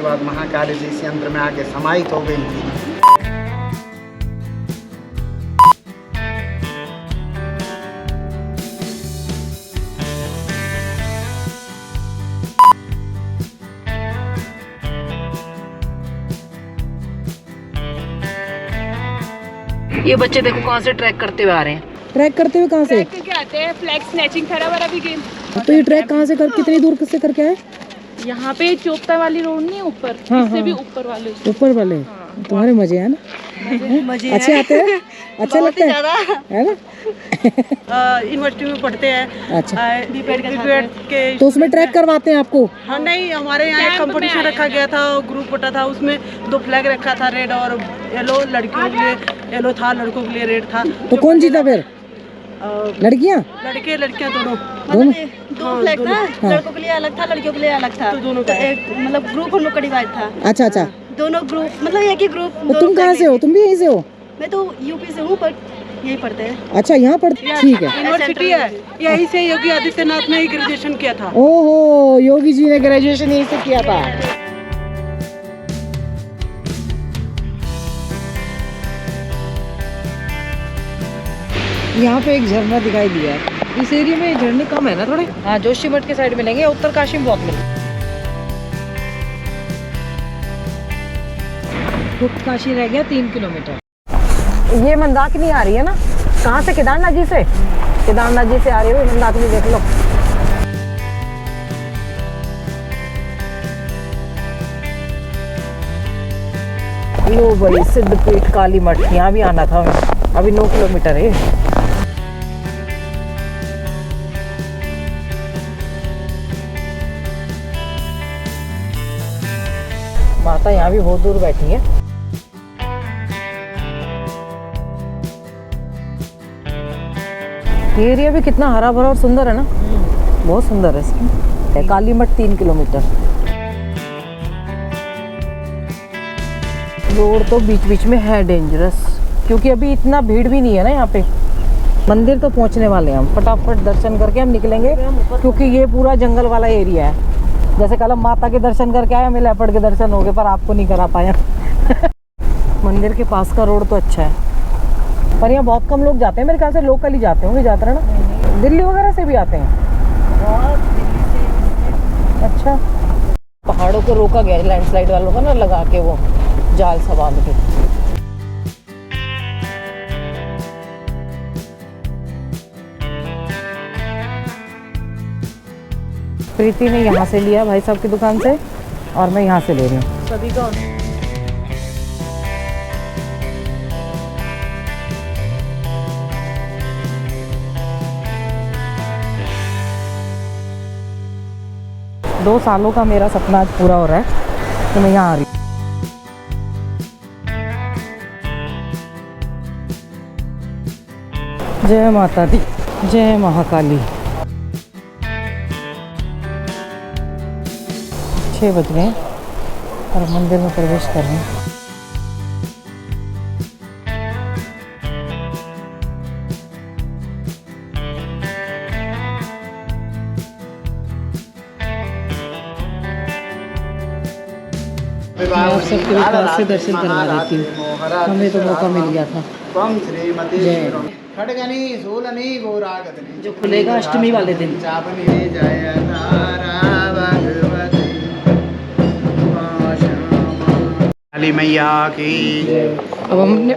बाद महाकाली जी इस यंत्र में आके समाहित हो गई थी। ये बच्चे देखो कहाँ से ट्रैक करते हुए आ रहे हैं। ट्रैक करते हुए कहाँ से? ट्रैक करके आते हैं, फ्लैग स्नैचिंग थरा वाला भी गेम। तो ये ट्रैक कहाँ से कितनी दूर से करके आए? यहाँ पे चोपता वाली रोड नहीं है ऊपर, हाँ, इससे हाँ। भी ऊपर वाले। ऊपर वाले? तुम्हारे मजे है ना? मजे अच्छे आते हैं? अच्छा लगता है ना? यूनिवर्सिटी में पढ़ते हैं। अच्छा, के तो उसमें ट्रैक करवाते हैं आपको? हाँ, नहीं, हमारे यहाँ एक कंपटीशन रखा गया था, ग्रुप बटा था, उसमें 2 फ्लैग रखा था, रेड और येलो। लड़कियों के लिए येलो था, लड़कों के लिए रेड था। तो कौन जीता फिर? लड़कियाँ? लड़के लड़कियाँ दोनों। दो फ्लैग था, लड़कों के लिए अलग था, लड़कियों के लिए अलग था। तो दोनों तो एक मतलब ग्रुप हम लोग का डिवाइड था। अच्छा अच्छा। दोनों ग्रुप मतलब एक ही ग्रुप। तो तुम कहाँ से हो? तुम भी यहीं से हो? मैं तो यूपी से हूँ, पर यहीं पढ़ते हैं। अच्छा, यहाँ पढ़ते? ठीक है। यूनिवर्सिटी है, यहीं से योगी आदित्यनाथ ने ही ग्रेजुएशन किया था। ओहो, योगी जी ने ग्रेजुएशन यहीं से किया था। यहाँ पे एक झरना दिखाई दिया है। इस एरिया में झरने कम है ना थोड़े? हाँ, जोशीमठ के साइड मिलेंगे, उत्तरकाशी में बहुत मिलेंगे। उत्तरकाशी रह गया 3 किलोमीटर। ये मंदाकिनी आ रही है ना? कहाँ से? केदारनाथ जी से? केदारनाथ जी से आ रही है मंदाकिनी, देख लो। लो बड़ी सिद्धपीठ काली मठ, यहाँ भी आना था हमें। अभी 9 किलोमीटर है। माता यहाँ भी बहुत दूर बैठी है। ये एरिया भी कितना हरा भरा और सुंदर है ना? बहुत सुंदर है इसकी। काली मठ 3 किलोमीटर। रोड तो बीच बीच में है डेंजरस, क्योंकि अभी इतना भीड़ भी नहीं है ना यहाँ पे। मंदिर तो पहुँचने वाले हैं हम, फटाफट दर्शन करके हम निकलेंगे, क्योंकि ये पूरा जंगल वाला एरिया है। जैसे कल हम माता के दर्शन करके आए, हमें लेपर्ड के दर्शन हो गए, पर आपको नहीं करा पाया। मंदिर के पास का रोड तो अच्छा है, पर यहाँ बहुत कम लोग जाते हैं, मेरे ख्याल से लोकल ही जाते होंगे ज़्यादातर ना। दिल्ली वगैरह से भी आते हैं। अच्छा, पहाड़ों को रोका गया लैंडस्लाइड वालों का ना, लगा के वो जाल सा बांध के। प्रीति ने यहाँ से लिया भाई साहब की दुकान से, और मैं यहाँ से ले रही हूँ। सभी का 2 सालों का मेरा सपना आज पूरा हो रहा है, तो मैं यहाँ आ रही हूँ। जय माता दी, जय महाकाली। 6 बज गए और मंदिर में प्रवेश कर रहे हैं। मैं आप सबके पास से दर्शन करवा देती हूँ, हमें तो मौका मिल गया था। जय। खड़गनी सूलनी गोरागतनी, जो खुलेगा अष्टमी वाले दिन। चापनी जय तारा भगवती काली मैया की। अब हमने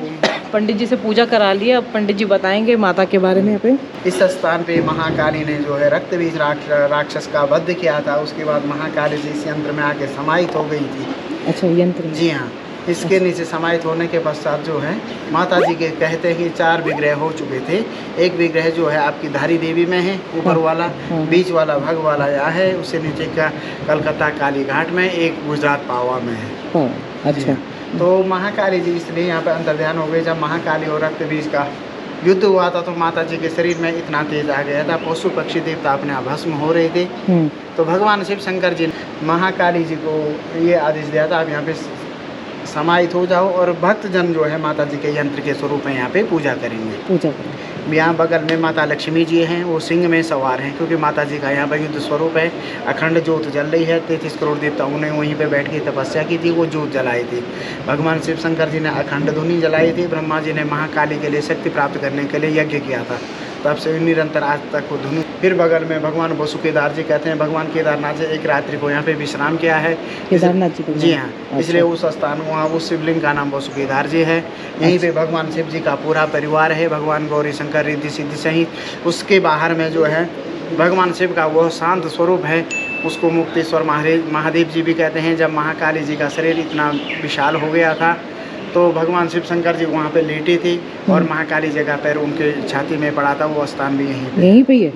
पंडित जी से पूजा करा ली है, अब पंडित जी बताएंगे माता के बारे में। यहाँ पे इस स्थान पे महाकाली ने जो है रक्त बीज राक्षस का वध किया था। उसके बाद महाकाली जी इस यंत्र में आके समाहित हो गई थी। अच्छा, यंत्र? जी हाँ। इसके नीचे समाहित होने के पश्चात जो है माता जी के कहते ही 4 विग्रह हो चुके थे। एक विग्रह जो है आपकी धारी देवी में है, ऊपर वाला, बीच वाला भग वाला यहाँ है, उससे नीचे का कलकत्ता काली घाट में, एक गुजरात पावा में है। अच्छा। तो महाकाली जी इसलिए यहाँ पे अंतर्ध्यान हो गए। जब महाकाली और रक्त बीज का युद्ध हुआ था तो माता जी के शरीर में इतना तेज आ गया था, पशु पक्षी देवता अपने आप भस्म हो रहे थे। तो भगवान शिव शंकर जी ने महाकाली जी को ये आदेश दिया था, आप यहाँ पे समाहित हो जाओ और भक्तजन जो है माता जी के यंत्र के स्वरूप में यहाँ पे पूजा करेंगे। यहाँ बगल में माता लक्ष्मी जी हैं, वो सिंह में सवार हैं, क्योंकि माता जी का यहाँ पर युद्ध स्वरूप है। अखंड ज्योत जल रही है। 33 करोड़ देवताओं ने वहीं पे बैठ के तपस्या की थी, वो ज्योत जलाई थी। भगवान शिव शंकर जी ने अखंड धुनी जलाई थी। ब्रह्मा जी ने महाकाली के लिए शक्ति प्राप्त करने के लिए यज्ञ किया था, तब से निरंतर आज तक वो धुनी। फिर बगल में भगवान वसुकेदार जी कहते हैं, भगवान केदारनाथ जी एक रात्रि को यहाँ पे विश्राम किया है। केदारनाथ जी जी हाँ, इसलिए उस स्थान वहाँ उस शिवलिंग का नाम वसुकेदार जी है। यहीं पे भगवान शिव जी का पूरा परिवार है, भगवान गौरी शंकर रिद्धि सिद्धि सहित। उसके बाहर में जो है भगवान शिव का वह शांत स्वरूप है, उसको मुक्तेश्वर महादेव जी भी कहते हैं। जब महाकाली जी का शरीर इतना विशाल हो गया था तो भगवान शिव शंकर जी वहाँ पे लेटे थे और महाकाली जी का पैर उनके छाती में पड़ा था। वो स्थान भी यहीं पे है।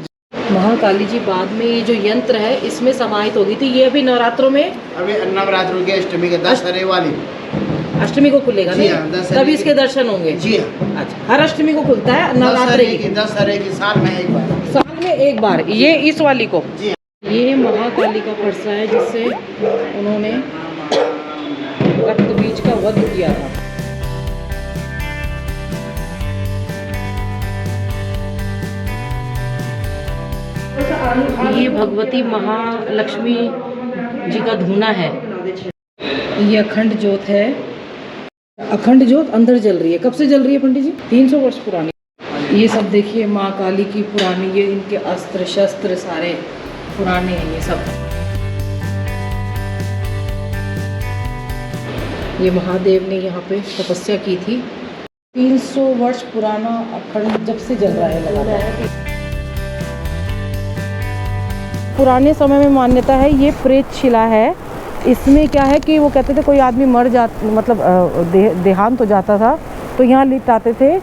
महाकाली जी बाद में ये जो यंत्र है इसमें समाहित हो गई थी। ये अभी नवरात्रों में, अभी नवरात्रों के अष्टमी के दशहरे वाली अष्टमी को खुलेगा जी नहीं? हाँ, तभी इसके दर्शन होंगे। जी हाँ, अच्छा, हर अष्टमी को खुलता है नवरात्रि की? दशहरे की साल में एक बार। साल में एक बार। ये इस वाली को? जी। ये महाकाली का फरसा है जिससे उन्होंने रक्त बीज का वध किया था। ये भगवती महालक्ष्मी जी का धूना है। ये अखंड ज्योत है। अखंड ज्योत अंदर जल रही है। कब से जल रही है पंडित जी? 300 वर्ष पुरानी। ये सब देखिए माँ काली की पुरानी, ये इनके अस्त्र शस्त्र सारे पुराने हैं ये सब। ये महादेव ने यहाँ पे तपस्या की थी। 300 वर्ष पुराना अखंड जब से जल रहा है लगातार। पुराने समय में मान्यता है ये प्रेत शिला है। इसमें क्या है कि वो कहते थे कोई आदमी मर जा मतलब देहांत हो जाता था तो यहाँ लिटाते थे,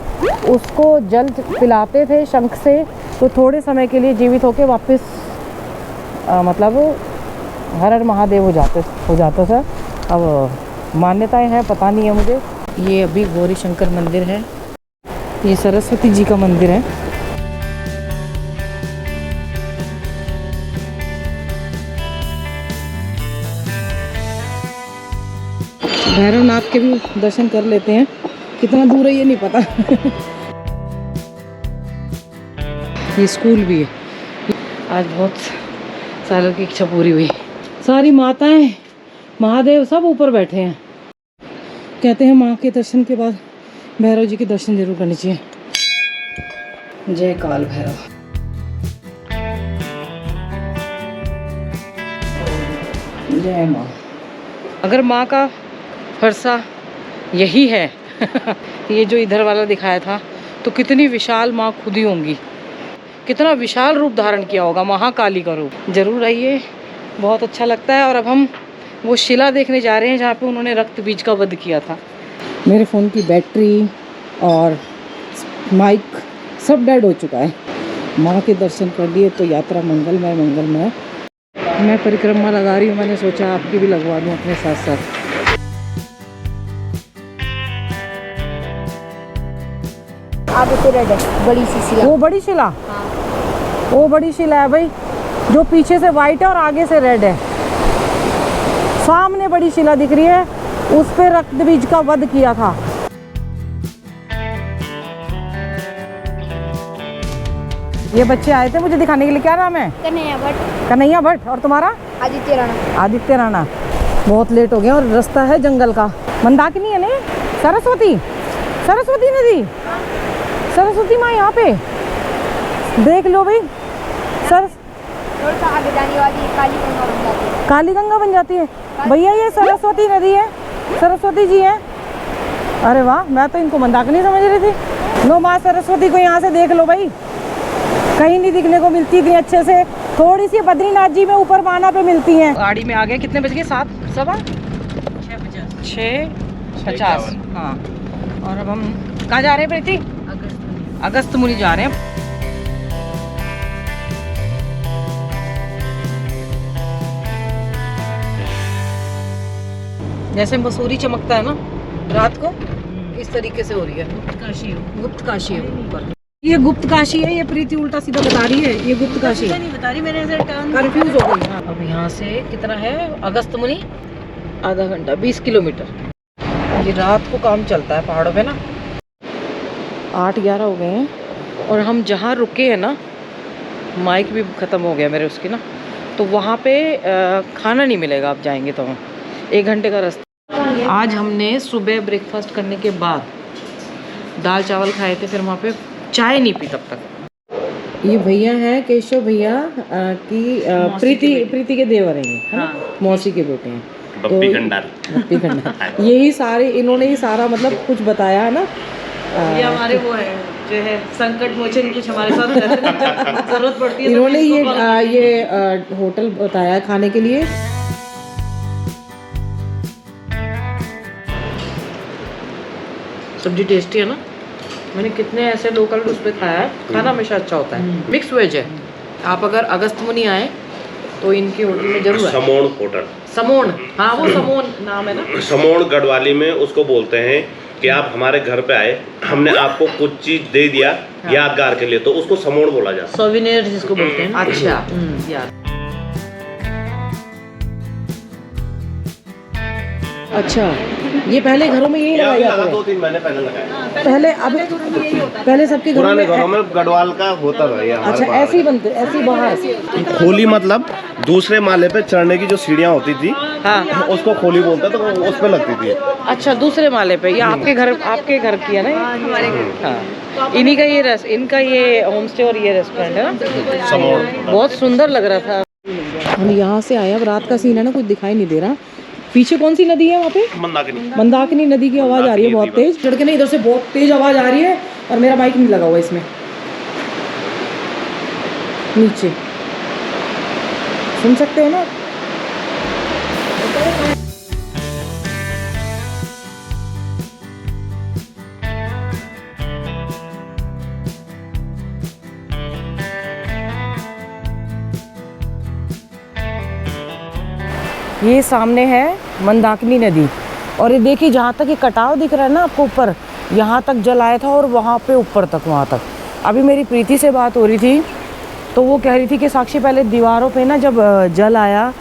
उसको जल पिलाते थे शंख से, तो थोड़े समय के लिए जीवित होके वापस मतलब हर हर महादेव हो जाता था। अब मान्यताएं हैं, पता नहीं है मुझे। ये अभी गौरी शंकर मंदिर है। ये सरस्वती जी का मंदिर है। भैरवनाथ के भी दर्शन कर लेते हैं। कितना दूर है ये नहीं पता। ये स्कूल भी है। आज बहुत सालों की इच्छा पूरी हुई। सारी माताएं महादेव सब ऊपर बैठे हैं। कहते हैं माँ के दर्शन के बाद भैरव जी के दर्शन जरूर करने चाहिए। जय काल भैरव। जय माँ। अगर माँ का फरसा यही है ये जो इधर वाला दिखाया था, तो कितनी विशाल माँ खुद ही होंगी। कितना विशाल रूप धारण किया होगा महाकाली का रूप। जरूर आइए, बहुत अच्छा लगता है। और अब हम वो शिला देखने जा रहे हैं जहाँ पे उन्होंने रक्त बीज का वध किया था। मेरे फ़ोन की बैटरी और माइक सब डेड हो चुका है। माँ के दर्शन कर लिए तो यात्रा मंगलमय मंगलमय। मैं परिक्रमा लगा रही हूँ, मैंने सोचा आपकी भी लगवा दूँ अपने साथ साथ। आगे से रेड है, बड़ी सी शिला। वो बड़ी शिला? हाँ। वो बड़ी शिला है भाई, जो पीछे से वाइट है और आगे से रेड है। सामने बड़ी शिला दिख रही है, उस पे रक्त बीज का वध किया था। ये बच्चे आए थे मुझे दिखाने के लिए। क्या नाम है? कन्हैया भट्ट। कन्हैया भट्ट। और तुम्हारा? आदित्य राणा। आदित्य राणा। बहुत लेट हो गया और रास्ता है जंगल का। मंदाकिनी है नहीं? सरस्वती, सरस्वती नदी, सरस्वती माँ यहाँ पे देख लो भाई। थोड़ा सा आगे जाने वाली काली गंगा बन जाती है। काली गंगा बन जाती है भैया। ये सरस्वती नदी है, सरस्वती जी है। अरे वाह, मैं तो इनको मंदाकिनी समझ रही थी। लो माँ सरस्वती को यहाँ से देख लो भाई, कहीं नहीं दिखने को मिलती थी अच्छे से। थोड़ी सी बद्रीनाथ जी में ऊपर माना पे मिलती हैं। गाड़ी में आ गए। कितने बज गए? 6:50। हाँ। और अब हम कहाँ जा रहे हैं प्रीति? अगस्त मुनि जा रहे हैं। जैसे मसूरी चमकता है ना रात को, इस तरीके से हो रही है। गुप्त काशी है ऊपर। ये गुप्त काशी है। ये प्रीति उल्टा सीधा बता रही है। ये गुप्त काशी नहीं बता रही, मैंने ऐसे कंफ्यूज हो गई। अब यहाँ से कितना है अगस्त मुनि? आधा घंटा, 20 किलोमीटर। ये रात को काम चलता है पहाड़ों पे ना। 8-11 हो गए हैं और हम जहाँ रुके हैं ना, माइक भी ख़त्म हो गया मेरे उसकी ना, तो वहाँ पे खाना नहीं मिलेगा आप जाएंगे तो। 1 घंटे का रास्ता। आज हमने सुबह ब्रेकफास्ट करने के बाद दाल चावल खाए थे, फिर वहाँ पे चाय नहीं पी तब तक। ये भैया हैं केशव भैया की प्रीति के देवर हैं ये, है ना? मौसी के बेटे हैं। बप्पी खंडार यही सारे, इन्होंने ही सारा मतलब कुछ बताया है ना। ये हमारे वो है जो है संकट मोचन, कुछ हमारे साथ जरूरत पड़ती है। इन्होंने ये होटल बताया खाने के लिए। सब्जी टेस्टी है ना। मैंने कितने ऐसे लोकल उस पर खाया है, खाना हमेशा अच्छा होता है। मिक्स वेज है। आप अगर अगस्त में नहीं आए तो इनकी होटल में जरूर है। समोन होटल, समोन, हाँ वो समोन नाम है ना। समोन गढ़वाली में उसको बोलते हैं कि आप हमारे घर पे आए, हमने आपको कुछ चीज दे दिया यादगार के लिए, तो उसको समोन बोला जाता है। सोविनियर जिसको बोलते हैं। अच्छा यार, अच्छा ये पहले घरों में यही लगाया जाता है। 2-3 महीने पहले लगाया। पहले अब पहले सबके घरों पुराने में घरों में गढ़वाल का होता था ये। अच्छा ऐसे ही बनते, ऐसे ही बाहर। खोली मतलब दूसरे माले पे चढ़ने की जो सीढ़ियाँ होती थी, हाँ उसको खोली बोलते तो उस पे लगती थी। अच्छा दूसरे माले पे, ये आपके घर की है ना? हाँ इन्हीं का ये इनका ये होम स्टे और ये रेस्टोरेंट है ना। समोन बहुत सुंदर लग रहा था। हम यहाँ से आए, अब रात का सीन है ना, कुछ दिखाई नहीं दे रहा। पीछे कौन सी नदी है वहाँ पे? मंदाकिनी नदी की आवाज़ आ रही है बहुत तेज। लड़के ने इधर से बहुत तेज आवाज़ आ रही है और मेरा बाइक नहीं लगा हुआ इसमें। नीचे सुन सकते हो ना। ये सामने है मंदाकिनी नदी और ये देखिए जहाँ तक ये कटाव दिख रहा है ना आपको ऊपर, यहाँ तक जल आया था और वहाँ पे ऊपर तक, वहाँ तक। अभी मेरी प्रीति से बात हो रही थी तो वो कह रही थी कि साक्षी पहले दीवारों पे ना जब जल आया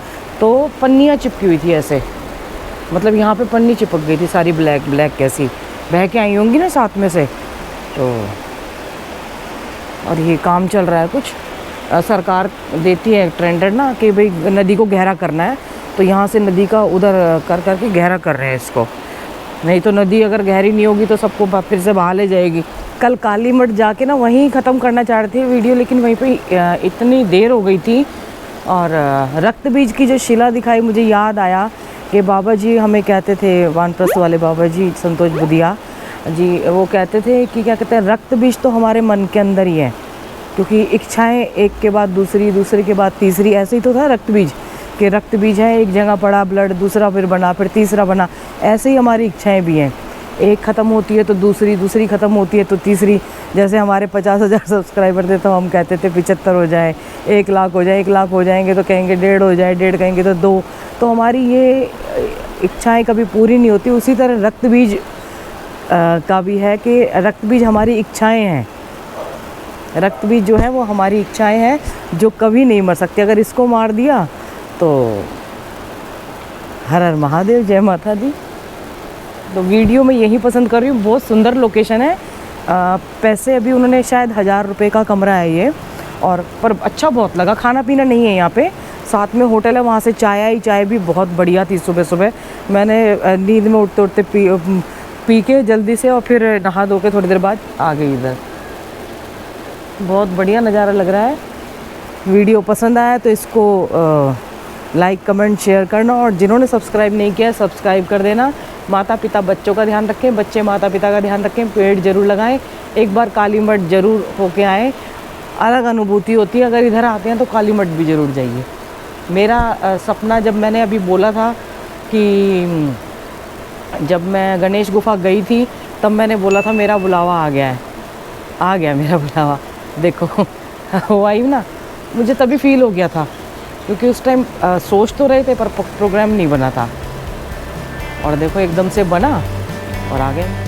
तो पन्नियाँ चिपकी हुई थी ऐसे, मतलब यहाँ पे पन्नी चिपक गई थी सारी, ब्लैक ब्लैक कैसी बह के आई होंगी ना साथ में से। तो और ये काम चल रहा है कुछ, सरकार देती है टेंडर ना कि भाई नदी को गहरा करना है, तो यहाँ से नदी का उधर कर करके गहरा कर रहे हैं इसको। नहीं तो नदी अगर गहरी नहीं होगी तो सबको फिर से बहा ले जाएगी। कल काली मठ जाके ना वहीं ख़त्म करना चाह रहे थे वीडियो, लेकिन वहीं पे इतनी देर हो गई थी। और रक्त बीज की जो शिला दिखाई, मुझे याद आया कि बाबा जी हमें कहते थे, वानप्रस्थ वाले बाबा जी संतोष बुधिया जी, वो कहते थे कि क्या कहते हैं, रक्त बीज तो हमारे मन के अंदर ही है, क्योंकि इच्छाएँ एक के बाद दूसरी, दूसरे के बाद तीसरी, ऐसे ही तो था रक्त बीज कि रक्त बीज है, एक जगह पड़ा ब्लड, दूसरा फिर बना, फिर तीसरा बना। ऐसे ही हमारी इच्छाएं भी हैं, एक ख़त्म होती है तो दूसरी, दूसरी ख़त्म होती है तो तीसरी। जैसे हमारे 50,000 सब्सक्राइबर थे तो हम कहते थे 75 हो जाए, 1 लाख हो जाए, 1 लाख हो जाएंगे तो कहेंगे 1.5 हो जाए, 1.5 कहेंगे तो 2। तो हमारी ये इच्छाएं कभी पूरी नहीं होती। उसी तरह रक्त बीज का भी है कि रक्त बीज हमारी इच्छाएँ हैं, रक्त बीज जो है वो हमारी इच्छाएँ हैं जो कभी नहीं मर सकती। अगर इसको मार दिया तो हर हर महादेव, जय माता दी। तो वीडियो में यही पसंद कर रही हूँ, बहुत सुंदर लोकेशन है। पैसे अभी उन्होंने शायद 1000 रुपये का कमरा है ये, और पर अच्छा बहुत लगा। खाना पीना नहीं है यहाँ पे, साथ में होटल है, वहाँ से चाय आई, चाय भी बहुत बढ़िया थी सुबह सुबह। मैंने नींद में उठते उठते पी के जल्दी से, और फिर नहा धो के थोड़ी देर बाद आ गई इधर। बहुत बढ़िया नज़ारा लग रहा है। वीडियो पसंद आया तो इसको लाइक कमेंट शेयर करना, और जिन्होंने सब्सक्राइब नहीं किया सब्सक्राइब कर देना। माता पिता बच्चों का ध्यान रखें, बच्चे माता पिता का ध्यान रखें, पेड़ ज़रूर लगाएं, एक बार काली मठ ज़रूर होके आएँ, अलग अनुभूति होती है। अगर इधर आते हैं तो काली मठ भी ज़रूर जाइए। मेरा सपना, जब मैंने अभी बोला था कि जब मैं गणेश गुफा गई थी तब मैंने बोला था मेरा बुलावा आ गया है, आ गया मेरा बुलावा। देखो हुआ ही ना, मुझे तभी फील हो गया था, क्योंकि उस टाइम सोच तो रहे थे पर प्रोग्राम नहीं बना था, और देखो एकदम से बना और आ गए।